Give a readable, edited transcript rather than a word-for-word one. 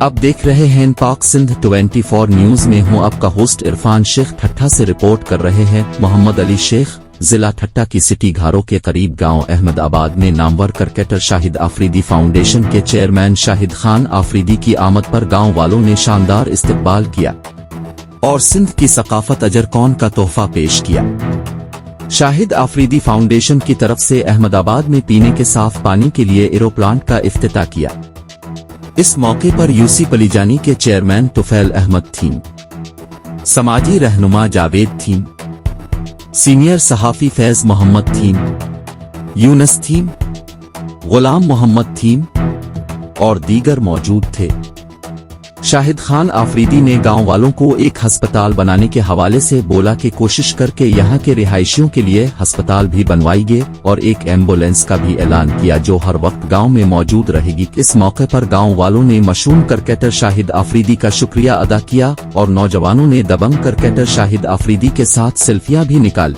अब देख रहे हैं पाक सिंध 24 न्यूज में हूं आपका होस्ट इरफान शेख ठट्टा से रिपोर्ट कर रहे हैं मोहम्मद अली शेख। जिला ठट्टा की सिटी घारों के करीब गांव अहमदाबाद में नामवर क्रिकेटर शाहिद आफरीदी फाउंडेशन के चेयरमैन शाहिद खान आफरीदी की आमद पर गांव वालों ने शानदार इस्तकबाल किया और सिंध की सकाफत अजर कौन का तोहफा पेश किया। शाहिद आफरीदी फाउंडेशन की तरफ से अहमदाबाद में पीने के साफ पानी के लिए एरो प्लांट का इफ्तिताह किया। इस मौके पर यूसी पलीजानी के चेयरमैन तुफैल अहमद थीम, समाजी रहनुमा जावेद थीम, सीनियर सहाफी फैज मोहम्मद थीम, यूनस थीम, गुलाम मोहम्मद थीम और दीगर मौजूद थे। शाहिद खान आफरीदी ने गांव वालों को एक अस्पताल बनाने के हवाले से बोला कि कोशिश करके यहां के रिहायशियों के लिए अस्पताल भी बनवाएंगे और एक एम्बुलेंस का भी ऐलान किया जो हर वक्त गांव में मौजूद रहेगी। इस मौके पर गांव वालों ने मशहूर क्रिकेटर शाहिद आफरीदी का शुक्रिया अदा किया और नौजवानों ने दबंग क्रिकेटर शाहिद आफरीदी के साथ सेल्फियां भी निकाली।